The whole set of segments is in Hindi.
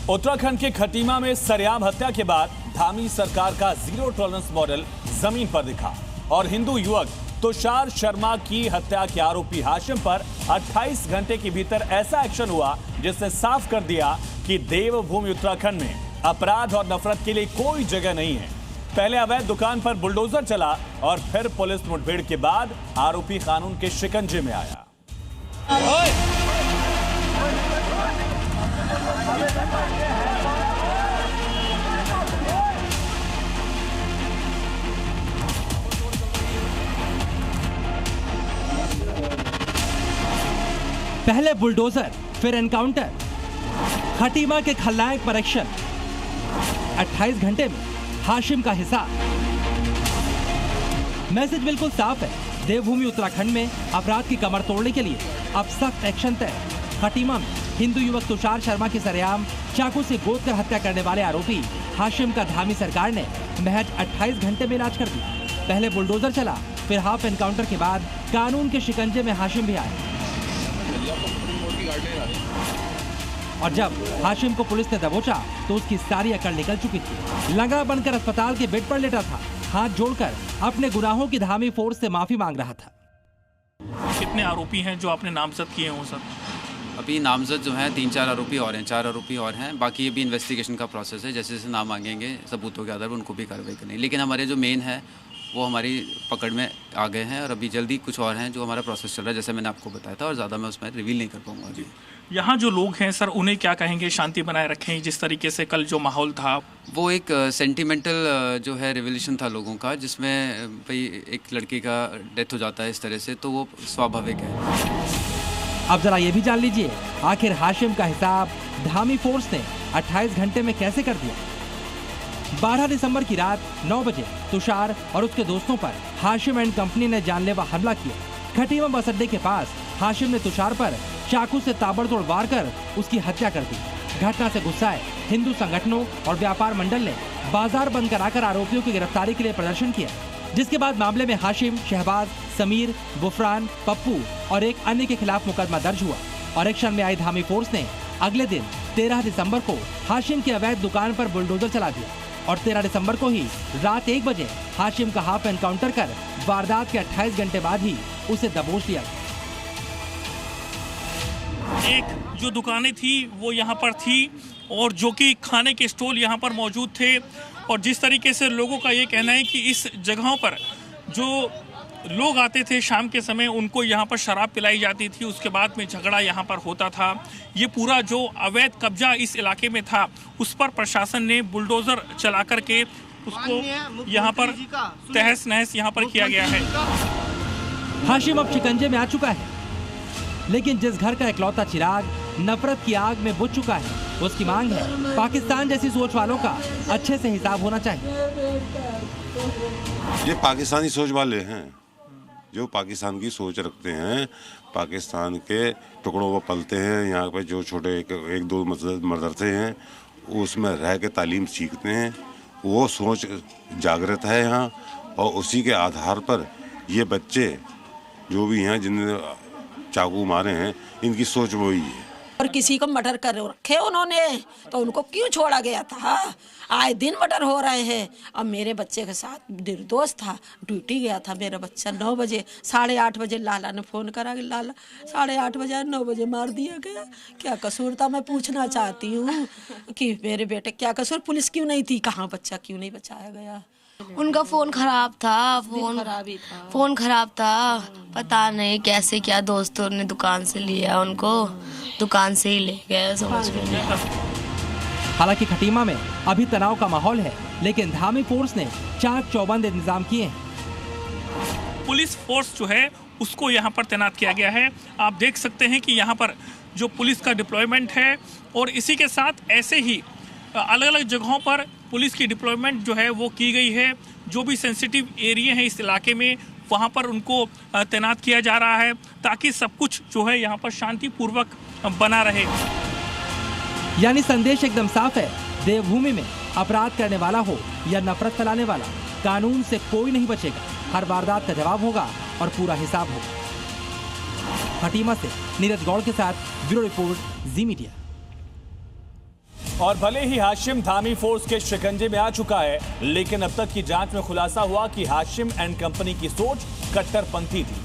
उत्तराखंड के खटीमा में सरेआम हत्या के बाद धामी सरकार का जीरो टॉलरेंस मॉडल जमीन पर दिखा और हिंदू युवक तुषार शर्मा की हत्या के आरोपी हाशिम पर 28 घंटे के भीतर ऐसा एक्शन हुआ जिसने साफ कर दिया कि देवभूमि उत्तराखंड में अपराध और नफरत के लिए कोई जगह नहीं है। पहले अवैध दुकान पर बुलडोजर चला और फिर पुलिस मुठभेड़ के बाद आरोपी कानून के शिकंजे में आया। पहले बुलडोजर फिर एनकाउंटर, खटीमा के खलनायक पर एक्शन। 28 घंटे में हाशिम का हिसाब। मैसेज बिल्कुल साफ है, देवभूमि उत्तराखंड में अपराध की कमर तोड़ने के लिए अब सख्त एक्शन तय। खटीमा में हिंदू युवक तुषार शर्मा की सरेआम चाकू से गोद कर हत्या करने वाले आरोपी हाशिम का धामी सरकार ने महज 28 घंटे में इलाज कर दिया। पहले बुलडोजर चला, फिर हाफ एनकाउंटर के बाद कानून के शिकंजे में हाशिम भी आया। और जब हाशिम को पुलिस ने दबोचा तो उसकी सारी अकड़ निकल चुकी थी। लंगड़ा बनकर अस्पताल के बेड पर लेटा था, हाथ जोड़कर अपने गुनाहों की धामी फोर्स से माफी मांग रहा था। कितने आरोपी हैं जो आपने नामजद किए हैं सर? अभी नामजद जो हैं 3-4 आरोपी और हैं, 4 आरोपी और हैं। बाकी अभी इन्वेस्टिगेशन का प्रोसेस है, जैसे जैसे नाम मांगेंगे सबूतों के आधार पर उनको भी कार्रवाई करनी। लेकिन हमारे जो मेन है वो हमारी पकड़ में आ गए हैं और अभी जल्दी कुछ और हैं जो हमारा प्रोसेस चल रहा है, जैसे मैंने आपको बताया था, और ज़्यादा मैं उसमें रिवील नहीं कर पाऊंगा अभी। यहाँ जो लोग हैं सर, उन्हें क्या कहेंगे? शांति बनाए रखें। जिस तरीके से कल जो माहौल था वो एक सेंटिमेंटल जो है रिवोल्यूशन था लोगों का, जिसमें भाई एक लड़की का डेथ हो जाता है इस तरह से, तो वो स्वाभाविक है। अब जरा ये भी जान लीजिए आखिर हाशिम का हिसाब धामी फोर्स ने 28 घंटे में कैसे कर दिया। 12 दिसंबर की रात 9 बजे तुषार और उसके दोस्तों पर हाशिम एंड कंपनी ने जानलेवा हमला किया। खटीमा बस अड्डे के पास हाशिम ने तुषार पर चाकू से ताबड़तोड़ वार कर उसकी हत्या कर दी। घटना से गुस्साए हिंदू संगठनों और व्यापार मंडल ने बाजार बंद कराकर आरोपियों की गिरफ्तारी के लिए प्रदर्शन किया, जिसके बाद मामले में हाशिम, शहबाज, समीर, बुफरान, पप्पू और एक अन्य के खिलाफ मुकदमा दर्ज हुआ। और एक्शन में आई धामी फोर्स ने अगले दिन 13 दिसंबर को हाशिम की अवैध दुकान पर बुलडोजर चला दिया और 13 दिसंबर को ही रात 1 बजे हाशिम का हाफ एनकाउंटर कर वारदात के 28 घंटे बाद ही उसे दबोच लिया। एक जो दुकानें थी वो यहाँ पर थी और जो कि खाने के स्टॉल यहाँ पर मौजूद थे, और जिस तरीके से लोगों का ये कहना है कि इस जगहों पर जो लोग आते थे शाम के समय उनको यहाँ पर शराब पिलाई जाती थी, उसके बाद में झगड़ा यहाँ पर होता था। ये पूरा जो अवैध कब्जा इस इलाके में था उस पर प्रशासन ने बुलडोजर चला करके उसको यहाँ पर तहस नहस यहाँ पर किया गया है। हाशिम अब शिकंजे में आ चुका है, लेकिन जिस घर का इकलौता चिराग नफरत की आग में बुझ चुका है उसकी मांग है पाकिस्तान जैसी सोच वालों का अच्छे से हिसाब होना चाहिए। ये पाकिस्तानी सोच वाले हैं जो पाकिस्तान की सोच रखते हैं, पाकिस्तान के टुकड़ों को पलते हैं। यहाँ पे जो छोटे एक दो मदरसे हैं उसमें रह के तालीम सीखते हैं, वो सोच जागृत है यहाँ, और उसी के आधार पर ये बच्चे जो भी हैं जिन्हें चाकू मारे हैं इनकी सोच वही है। और किसी को मर्डर कर रखे उन्होंने तो उनको क्यों छोड़ा गया था? आए दिन मर्डर हो रहे हैं। अब मेरे बच्चे के साथ निर्दोष था, ड्यूटी गया था मेरा बच्चा 9 बजे, 8:30 बजे लाला ने फ़ोन करा कि लाला 8:30 बजे 9 बजे मार दिया गया। क्या कसूर था? मैं पूछना चाहती हूँ कि मेरे बेटे क्या कसूर, पुलिस क्यों नहीं थी, कहाँ बच्चा क्यों नहीं बचाया गया? उनका फ़ोन खराब था, फ़ोन खराब था, पता नहीं कैसे क्या दोस्तों ने दुकान से लिया, उनको दुकान से ही ले गए, समझ में नहीं। हालांकि खटीमा में अभी तनाव का माहौल है, लेकिन धामी फोर्स ने चाक चौबंद इंतजाम किए हैं। पुलिस फोर्स जो है उसको यहाँ पर तैनात किया गया है। आप देख सकते हैं कि यहाँ पर जो पुलिस का डिप्लॉयमेंट है, और इसी के साथ ऐसे ही अलग अलग जगहों पर पुलिस की डिप्लॉयमेंट जो है वो की गई है। जो भी सेंसिटिव एरिया है इस इलाके में वहाँ पर उनको तैनात किया जा रहा है ताकि सब कुछ जो है यहाँ पर शांतिपूर्वक बना रहे। यानी संदेश एकदम साफ है, देवभूमि में अपराध करने वाला हो या नफरत फैलाने वाला, कानून से कोई नहीं बचेगा। हर वारदात का जवाब होगा और पूरा हिसाब होगा। खटीमा से नीरज गौड़ के साथ ब्यूरो रिपोर्ट, जी मीडिया। और भले ही हाशिम धामी फोर्स के शिकंजे में आ चुका है, लेकिन अब तक की जांच में खुलासा हुआ कि हाशिम एंड कंपनी की सोच कट्टरपंथी थी।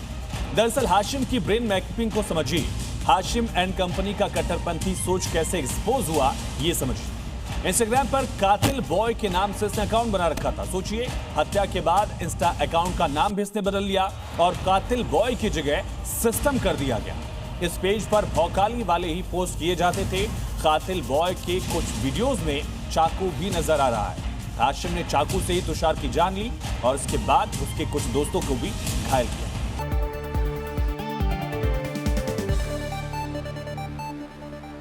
दरअसल हाशिम की ब्रेन मैपिंग को समझिए। हाशिम एंड कंपनी का कट्टरपंथी सोच कैसे एक्सपोज हुआ, ये समझिए। इंस्टाग्राम पर कातिल बॉय के नाम से इसने अकाउंट बना रखा था। सोचिए, हत्या के बाद इंस्टा अकाउंट का नाम भी इसने बदल लिया और कातिल बॉय की जगह सिस्टम कर दिया गया। इस पेज पर भौकाली वाले ही पोस्ट किए जाते थे। कातिल बॉय के कुछ वीडियोस में चाकू भी नजर आ रहा है। हाशिम ने चाकू से ही तुषार की जान ली और उसके बाद उसके कुछ दोस्तों को भी घायल किया।